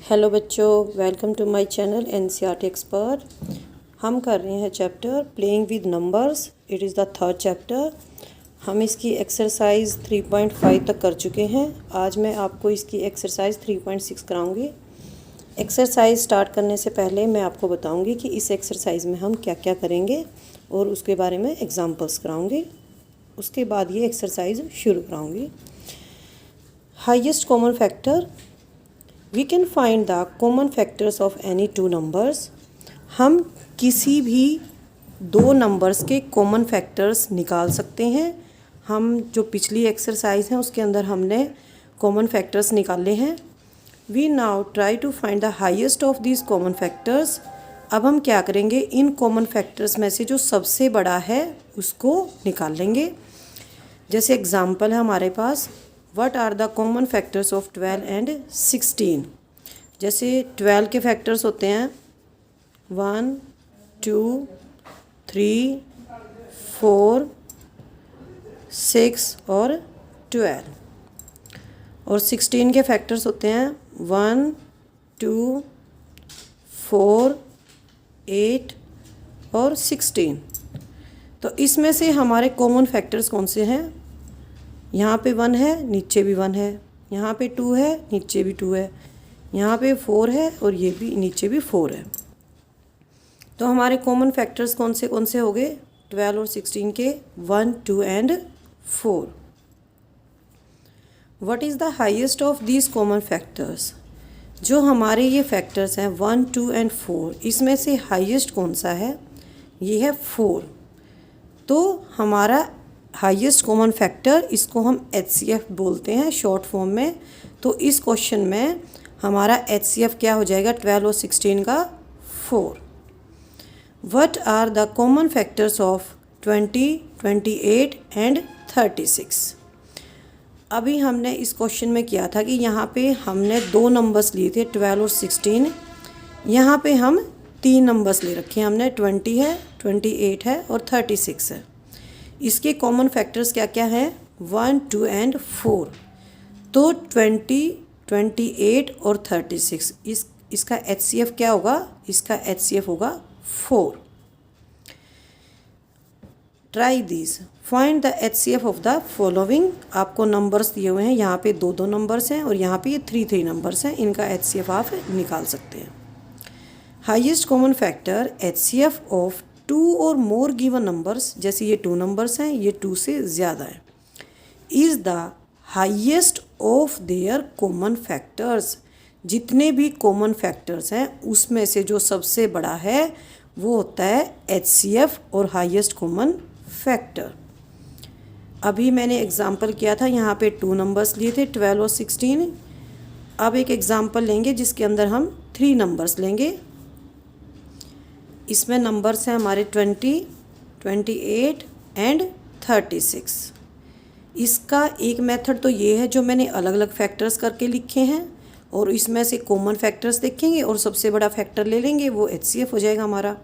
Hello बच्चों, welcome to my channel NCERT expert. हम कर रहे हैं chapter playing with numbers. It is the third chapter. हम इसकी एक्सरसाइज 3.5 तक कर चुके हैं। आज मैं आपको इसकी एक्सरसाइज 3.6 कराऊंगी। एक्सरसाइज स्टार्ट करने से पहले मैं आपको बताऊंगी कि इस एक्सरसाइज में हम क्या क्या करेंगे और उसके बारे में एग्जांपल्स कराऊंगी। उसके बाद ये एक्सरसाइज शुरू कराऊंगी। Highest common factor, we can find the common factors of any two numbers. हम किसी भी दो नंबर्स के कॉमन फैक्टर्स निकाल सकते हैं। हम जो पिछली एक्सरसाइज है उसके अंदर हमने कॉमन फैक्टर्स निकाले हैं। We now try to find the highest of these common factors. अब हम क्या करेंगे, इन कॉमन फैक्टर्स में से जो सबसे बड़ा है उसको निकाल लेंगे। जैसे एग्जाम्पल है हमारे पास, what are the common factors of 12 and 16। जैसे 12 के फैक्टर्स होते हैं 1, 2, 3, 4, 6 और 12। और 16 के फैक्टर्स होते हैं 1, 2, 4, 8 और 16। तो इसमें से हमारे कॉमन फैक्टर्स कौन से हैं? यहाँ पे 1 है, नीचे भी 1 है। यहाँ पे 2 है, नीचे भी 2 है। यहाँ पे 4 है और ये भी नीचे भी 4 है। तो हमारे कॉमन फैक्टर्स कौन से हो गए? 12 और 16 के 1, 2 and 4। What is the highest of these common factors? जो हमारे ये फैक्टर्स हैं 1, 2 एंड 4, इसमें से हाईएस्ट कौन सा है? ये है 4। तो हमारा हाईएस्ट कॉमन फैक्टर, इसको हम HCF बोलते हैं शॉर्ट फॉर्म में। तो इस क्वेश्चन में हमारा HCF क्या हो जाएगा? 12 और 16 का 4। What are the common factors of 20, 28 and 36? अभी हमने इस क्वेश्चन में किया था कि यहाँ पे हमने दो नंबर्स लिए थे 12 और 16। यहाँ पे हम 3 नंबर्स ले रखे हैं हमने, 20 है, 28 है और 36 है। इसके कॉमन फैक्टर्स क्या क्या हैं? 1, 2 एंड 4। तो 20, 28 और 36, इसका HCF क्या होगा? इसका HCF होगा 4। Try this, find the HCF of the following. आपको नंबर्स दिए हुए हैं, यहाँ पे 2 नंबर्स हैं और यहाँ पे ये 3 नंबर्स हैं। इनका HCF आप निकाल सकते हैं। Highest common factor HCF of 2 और मोर गिवन नंबर्स, जैसे ये 2 नंबर्स हैं, ये 2 से ज़्यादा है, is the highest of their common factors. जितने भी कॉमन फैक्टर्स हैं उसमें से जो सबसे बड़ा है वो होता है HCF और हाईएस्ट कॉमन फैक्टर। अभी मैंने एग्जाम्पल किया था, यहाँ पे 2 नंबर्स लिए थे 12 और 16। अब एक एग्जाम्पल लेंगे जिसके अंदर हम 3 नंबर्स लेंगे। इसमें नंबर्स हैं हमारे 20, 28 एंड 36। इसका एक मेथड तो ये है जो मैंने अलग अलग फैक्टर्स करके लिखे हैं, और इसमें से कॉमन फैक्टर्स देखेंगे और सबसे बड़ा फैक्टर ले लेंगे, वो HCF हो जाएगा हमारा।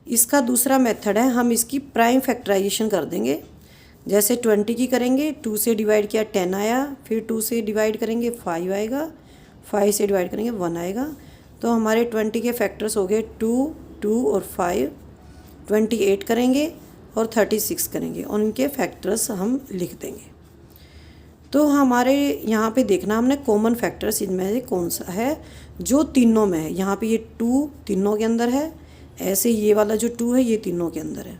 इसका दूसरा मेथड है, हम इसकी प्राइम फैक्टराइजेशन कर देंगे। जैसे 20 की करेंगे, 2 से डिवाइड किया 10 आया, फिर 2 से डिवाइड करेंगे 5 आएगा, 5 से डिवाइड करेंगे 1 आएगा। तो हमारे 20 के फैक्टर्स हो गए 2, 2 और 5। 28 करेंगे और 36 करेंगे और इनके फैक्टर्स हम लिख देंगे। तो हमारे यहाँ पे देखना हमने कॉमन फैक्टर्स इनमें से कौन सा है जो तीनों में है। यहाँ पे ये 2 तीनों के अंदर है, ऐसे ये वाला जो 2 है ये तीनों के अंदर है।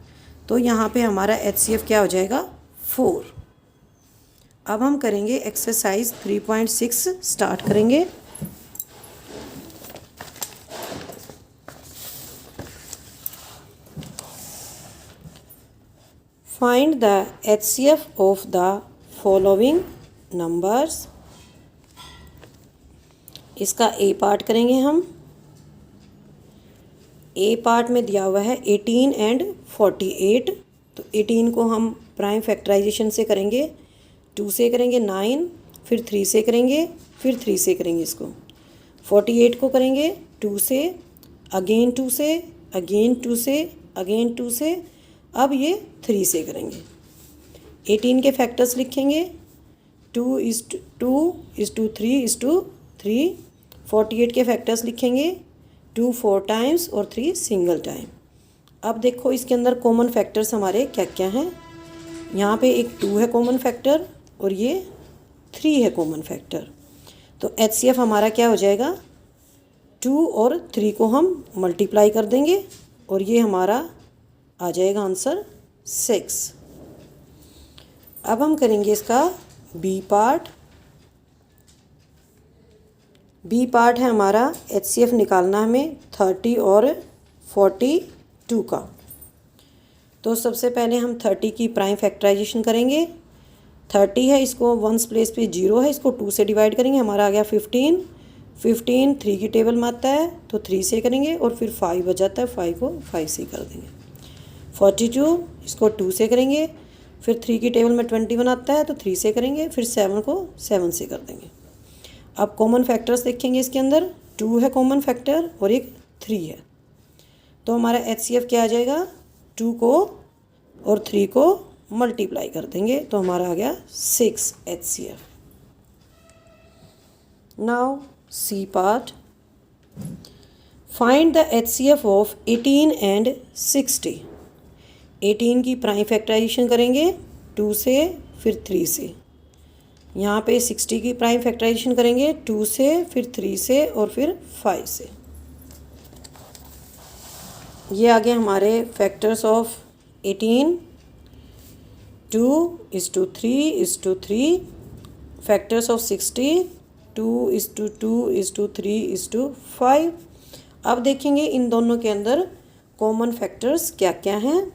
तो यहाँ पे हमारा HCF क्या हो जाएगा? 4। अब हम करेंगे एक्सरसाइज 3.6 स्टार्ट करेंगे। Find the HCF of the following numbers. इसका A पार्ट करेंगे हम। A पार्ट में दिया हुआ है 18 एंड 48। तो 18 को हम प्राइम फैक्टराइजेशन से करेंगे, 2 से करेंगे 9, फिर 3 से करेंगे, फिर 3 से करेंगे इसको। 48 को करेंगे 2 से, अगेन 2 से, अगेन 2 से, अगेन 2 से, अब ये 3 से करेंगे। 18 के फैक्टर्स लिखेंगे, 2 is to 3, 48 के फैक्टर्स लिखेंगे, 2 4 टाइम्स और 3 सिंगल टाइम। अब देखो इसके अंदर कॉमन फैक्टर्स हमारे क्या क्या हैं। यहाँ पे एक 2 है कॉमन फैक्टर और ये 3 है कॉमन फैक्टर। तो HCF हमारा क्या हो जाएगा, 2 और 3 को हम मल्टीप्लाई कर देंगे और ये हमारा आ जाएगा आंसर 6। अब हम करेंगे इसका बी पार्ट। बी पार्ट है हमारा HCF निकालना हमें 30 और 42 का। तो सबसे पहले हम 30 की प्राइम फैक्टराइजेशन करेंगे। 30 है, इसको वंस प्लेस पे 0 है, इसको 2 से डिवाइड करेंगे, हमारा आ गया 15। 15 3 की टेबल में आता है तो 3 से करेंगे और फिर 5 बच जाता है, 5 को 5 से कर देंगे। 42 इसको 2 से करेंगे, फिर 3 की टेबल में 21 आता है तो 3 से करेंगे, फिर 7 को 7 से कर देंगे। अब कॉमन फैक्टर्स देखेंगे इसके अंदर, 2 है कॉमन फैक्टर और एक 3 है। तो हमारा HCF क्या आ जाएगा, 2 को और 3 को मल्टीप्लाई कर देंगे तो हमारा आ गया 6 HCF। Now C part, find the HCF of 18 and 60। 18 की प्राइम फैक्टराइजेशन करेंगे 2 से फिर 3 से। यहाँ पे 60 की प्राइम फैक्टराइजेशन करेंगे 2 से फिर 3 से और फिर 5 से। ये आ गए हमारे factors of 18। 2 is to 3 is to 3। Factors of 60, 2 is to 2 is to 3 is to 5। अब देखेंगे इन दोनों के अंदर कॉमन फैक्टर्स क्या क्या हैं।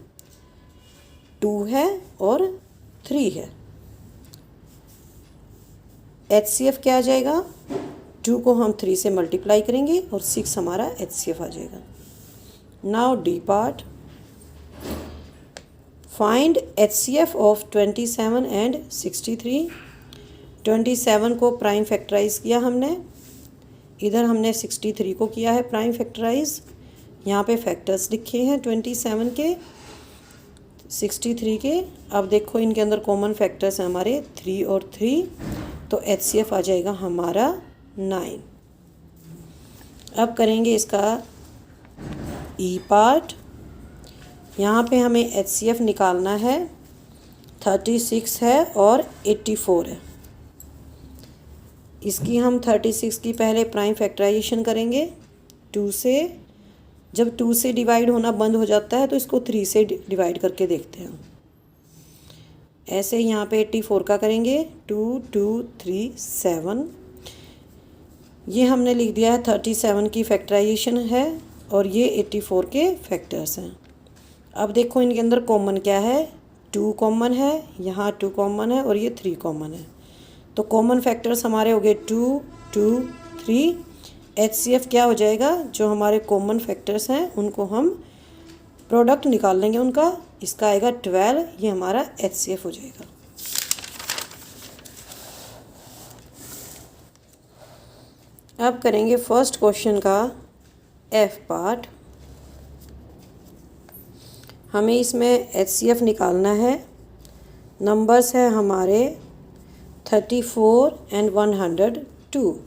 2 है और 3 है। HCF क्या आ जाएगा, 2 को हम 3 से मल्टीप्लाई करेंगे और 6 हमारा HCF आ जाएगा। Now D part, find HCF of 27 and 63। 27 को प्राइम फैक्टराइज किया हमने, इधर हमने 63 को किया है प्राइम फैक्टराइज। यहाँ पे फैक्टर्स लिखे हैं 27 के 63 के। अब देखो इनके अंदर कॉमन फैक्टर्स हैं हमारे 3 और 3, तो HCF आ जाएगा हमारा 9। अब करेंगे इसका ई पार्ट। यहाँ पे हमें HCF निकालना है, 36 है और 84 है। इसकी हम 36 की पहले प्राइम फैक्टराइजेशन करेंगे 2 से। जब 2 से डिवाइड होना बंद हो जाता है तो इसको 3 से डिवाइड करके देखते हैं। ऐसे यहाँ पे 84 का करेंगे 2 2 3 7। ये हमने लिख दिया है 37 की फैक्टराइजेशन है और ये 84 के फैक्टर्स हैं। अब देखो इनके अंदर कॉमन क्या है, 2 कॉमन है, यहाँ 2 कॉमन है और ये 3 कॉमन है। तो कॉमन फैक्टर्स हमारे हो गए 2 2 3। HCF क्या हो जाएगा, जो हमारे कॉमन फैक्टर्स हैं उनको हम प्रोडक्ट निकाल लेंगे उनका, इसका आएगा 12, ये हमारा HCF हो जाएगा। अब करेंगे फर्स्ट क्वेश्चन का F पार्ट। हमें इसमें HCF निकालना है। नंबर्स है हमारे 34 एंड 102।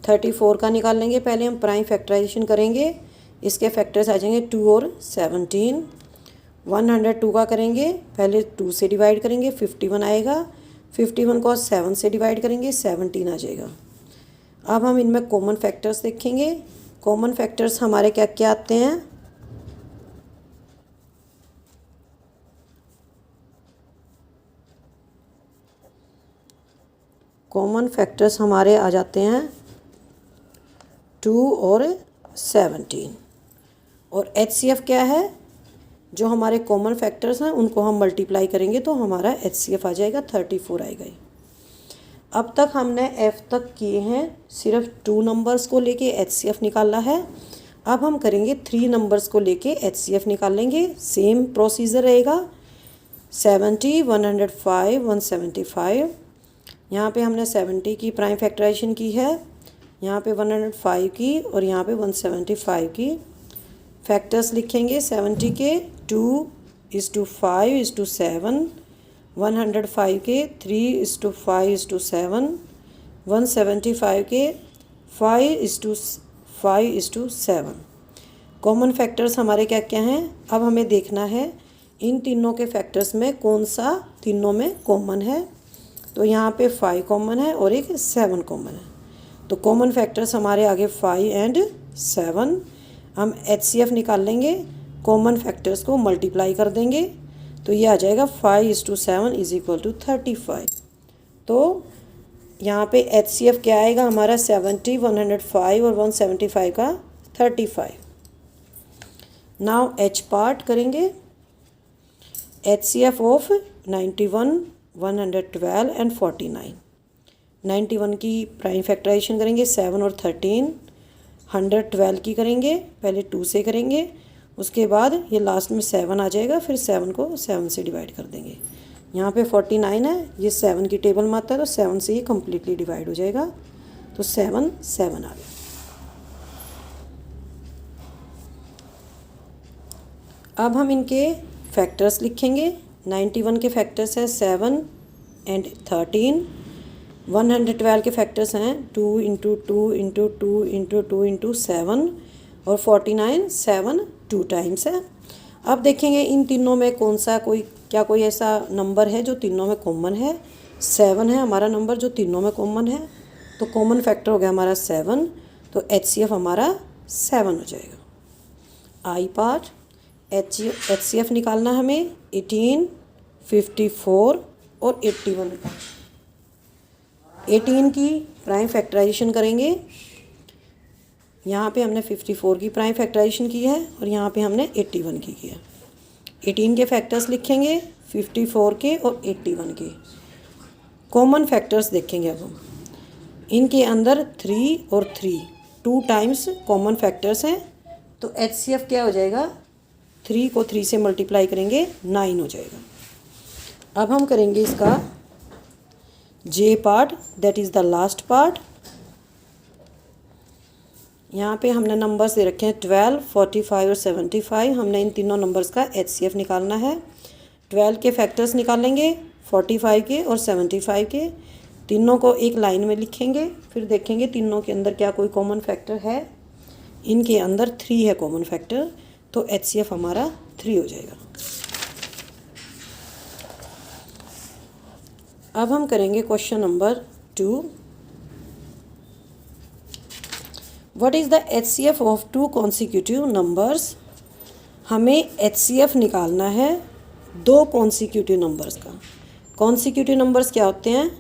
34 का निकाल लेंगे, पहले हम प्राइम फैक्टराइजेशन करेंगे, इसके फैक्टर्स आ जाएंगे 2 और 17। 102 का करेंगे, पहले 2 से डिवाइड करेंगे 51 आएगा, 51 को 7 से डिवाइड करेंगे 17 आ जाएगा। अब हम इनमें कॉमन फैक्टर्स देखेंगे। कॉमन फैक्टर्स हमारे क्या क्या आते हैं, कॉमन फैक्टर्स हमारे आ जाते हैं 2 और 17। और HCF क्या है, जो हमारे कॉमन फैक्टर्स हैं उनको हम मल्टीप्लाई करेंगे तो हमारा HCF आ जाएगा 34 आएगा। अब तक हमने F तक किए हैं, सिर्फ 2 नंबर्स को लेके HCF निकाला है। अब हम करेंगे 3 नंबर्स को लेके HCF निकालेंगे। सेम प्रोसीजर रहेगा, 70 105 175। यहाँ पे हमने 70 की प्राइम फैक्टराइजेशन की है, यहाँ पे 105 की और यहाँ पे 175 की। फैक्टर्स लिखेंगे 70 के 2:5:7, 105 के 3:5:7, 175 के 5:7। कॉमन फैक्टर्स हमारे क्या क्या हैं, अब हमें देखना है इन तीनों के फैक्टर्स में कौन सा तीनों में कॉमन है। तो यहाँ पे 5 कॉमन है और एक 7 कॉमन है। तो कॉमन फैक्टर्स हमारे आगे 5 एंड 7। हम HCF निकाल लेंगे, कॉमन फैक्टर्स को मल्टीप्लाई कर देंगे तो ये आ जाएगा 5:7 = 35। तो यहाँ पे HCF क्या आएगा हमारा 70, 105 और 175 का 35। नाउ H पार्ट करेंगे। HCF of 91, 112 and 49। 91 की प्राइम फैक्टराइजेशन करेंगे 7 और 13। 112 की करेंगे, पहले 2 से करेंगे, उसके बाद ये लास्ट में 7 आ जाएगा, फिर 7 को 7 से डिवाइड कर देंगे। यहाँ पे 49 है, ये 7 की टेबल में आता है तो 7 से ये कम्प्लीटली डिवाइड हो जाएगा। तो 7 7 आ गया। अब हम इनके फैक्टर्स लिखेंगे। 91 के फैक्टर्स हैं 7 एंड 13। 112 के फैक्टर्स हैं 2 × 2 × 2 × 2 × 7 और 49 7 2 टाइम्स है। अब देखेंगे इन तीनों में कौन सा कोई ऐसा नंबर है जो तीनों में कॉमन है। 7 है हमारा नंबर जो तीनों में कॉमन है, तो कॉमन फैक्टर हो गया हमारा 7, तो HCF हमारा 7 हो जाएगा। आई पार्ट HCF निकालना हमें 18, 54 और 81 का। 18 की प्राइम फैक्टराइजेशन करेंगे, यहाँ पे हमने 54 की प्राइम फैक्टराइजेशन की है और यहाँ पे हमने 81 की है। 18 के फैक्टर्स लिखेंगे, 54 के और 81 के। कॉमन फैक्टर्स देखेंगे अब हम। इनके अंदर 3 और 3 2 टाइम्स कॉमन फैक्टर्स हैं, तो HCF क्या हो जाएगा, 3 को 3 से मल्टीप्लाई करेंगे 9 हो जाएगा। अब हम करेंगे इसका J part, that is the last part. यहाँ पे हमने नंबर्स दे रखे हैं 12, 45 और 75। हमने इन तीनों नंबर्स का HCF निकालना है। 12 के फैक्टर्स निकालेंगे, 45 के और 75 के। तीनों को एक लाइन में लिखेंगे, फिर देखेंगे तीनों के अंदर क्या कोई कॉमन फैक्टर है। इनके अंदर 3 है कॉमन फैक्टर, तो HCF हमारा 3 हो जाएगा। अब हम करेंगे question number 2। What is the HCF of 2 consecutive numbers. हमें HCF निकालना है 2 कॉन्सिक्यूटिव नंबर्स का। कॉन्सिक्यूटिव नंबर्स क्या होते हैं,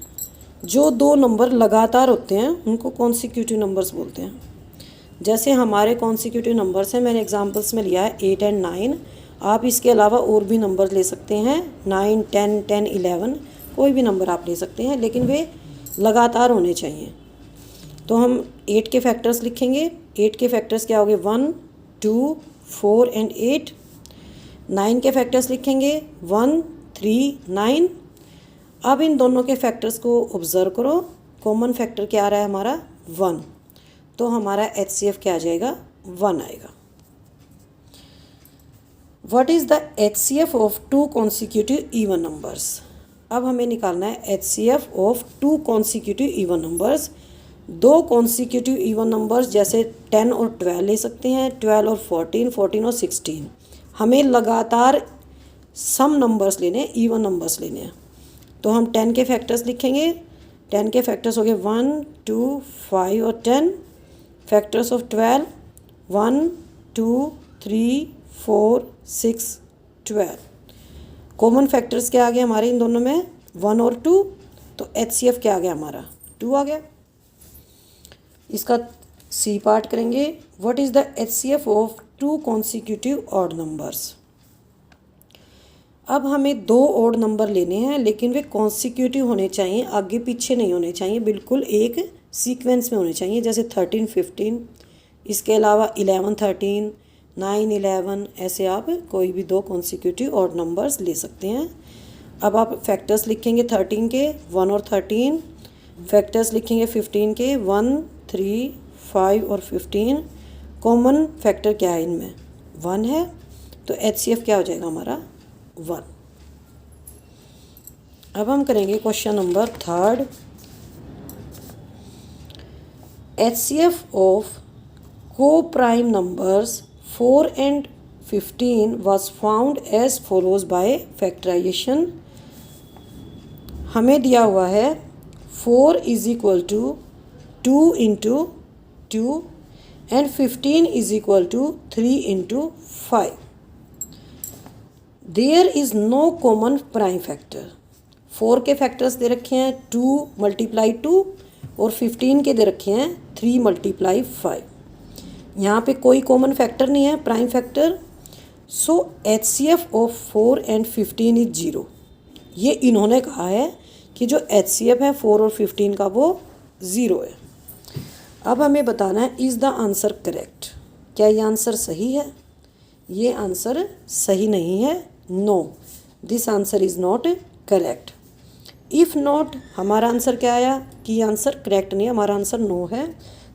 जो 2 नंबर लगातार होते हैं उनको कॉन्सिक्यूटिव नंबर्स बोलते हैं। जैसे हमारे कॉन्सिक्यूटिव नंबर्स हैं, मैंने एग्जांपल्स में लिया है 8 एंड 9। आप इसके अलावा और भी नंबर ले सकते हैं, 9, 10, 10, 11, कोई भी नंबर आप ले सकते हैं, लेकिन वे लगातार होने चाहिए। तो हम 8 के फैक्टर्स लिखेंगे। 8 के फैक्टर्स क्या हो गए, 1, 2, 4 एंड 8। 9 के फैक्टर्स लिखेंगे 1, 3, 9। अब इन दोनों के फैक्टर्स को ऑब्जर्व करो। कॉमन फैक्टर क्या आ रहा है हमारा 1, तो हमारा HCF क्या आ जाएगा, 1 आएगा। What is the HCF of 2 consecutive even numbers. अब हमें निकालना है HCF of 2 consecutive even numbers. 2 consecutive even numbers जैसे 10 और 12 ले सकते हैं, 12 और 14, 14 और 16। हमें लगातार सम नंबर्स लेने हैं, इवन नंबर्स लेने हैं। तो हम 10 के फैक्टर्स लिखेंगे। 10 के फैक्टर्स हो गए 1, 2, 5 और 10। Factors of 12 1, 2, 3, 4, 6, 12। कॉमन फैक्टर्स क्या आ गया हमारे इन दोनों में, 1 और 2, तो HCF क्या आ गया हमारा, 2 आ गया। इसका C पार्ट करेंगे। What is the HCF of 2 consecutive odd numbers. अब हमें 2 ऑड नंबर लेने हैं, लेकिन वे कॉन्सिक्यूटिव होने चाहिए, आगे पीछे नहीं होने चाहिए, बिल्कुल एक सीक्वेंस में होने चाहिए। जैसे 13, 15, इसके अलावा 11, 13, 9, 11, ऐसे आप कोई भी 2 कॉन्सिक्यूटिव ऑड नंबर्स ले सकते हैं। अब आप फैक्टर्स लिखेंगे 13 के 1 और 13। फैक्टर्स लिखेंगे 15 के 1, 3, 5 और 15। कॉमन फैक्टर क्या है इनमें, 1 है, तो HCF क्या हो जाएगा हमारा 1। अब हम करेंगे question number 3। HCF of co-prime numbers 4 and 15 was found as follows by factorization। हमें दिया हुआ है 4 is equal to 2 into 2 and 15 is equal to 3 into 5। There is no common prime factor. 4 के फैक्टर्स दे रखे हैं 2 मल्टीप्लाई 2 और 15 के दे रखे हैं 3 मल्टीप्लाई 5। यहाँ पे कोई कॉमन फैक्टर नहीं है prime factor. So HCF of 4 and 15 is 0। ये इन्होंने कहा है कि जो HCF है 4 और 15 का वो 0 है। अब हमें बताना है इज़ द आंसर करेक्ट। क्या ये आंसर सही है? ये आंसर सही नहीं है। No, this answer is not correct. If not, हमारा आंसर क्या आया कि ये आंसर करेक्ट नहीं है, हमारा आंसर नो है।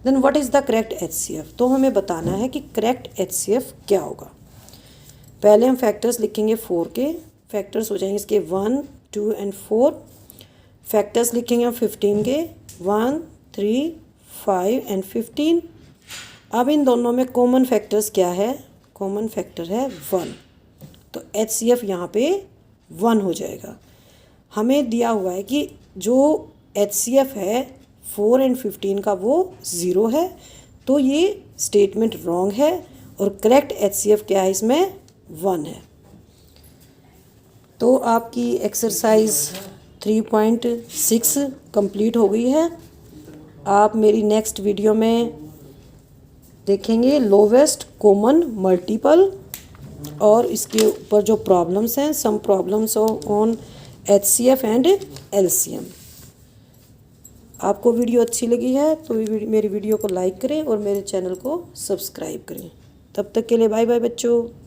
Then what is the correct HCF? तो हमें बताना है कि करेक्ट HCF क्या होगा। पहले हम फैक्टर्स लिखेंगे 4 के। फैक्टर्स हो जाएंगे इसके 1, 2 एंड 4। फैक्टर्स लिखेंगे हम 15 के 1, 3, 5 एंड 15। अब इन दोनों में कॉमन फैक्टर्स क्या है? कॉमन फैक्टर है 1, तो HCF यहाँ पे 1 हो जाएगा। हमें दिया हुआ है कि जो HCF है 4 एंड 15 का वो 0 है, तो ये स्टेटमेंट रॉन्ग है और करेक्ट HCF क्या है इसमें? 1 है। तो आपकी एक्सरसाइज 3.6 कंप्लीट हो गई है। आप मेरी नेक्स्ट वीडियो में देखेंगे लोवेस्ट कॉमन मल्टीपल और इसके ऊपर जो प्रॉब्लम्स हैं, some problems on HCF and LCM। आपको वीडियो अच्छी लगी है तो मेरी वीडियो को लाइक करें और मेरे चैनल को सब्सक्राइब करें। तब तक के लिए बाय बाय बच्चों।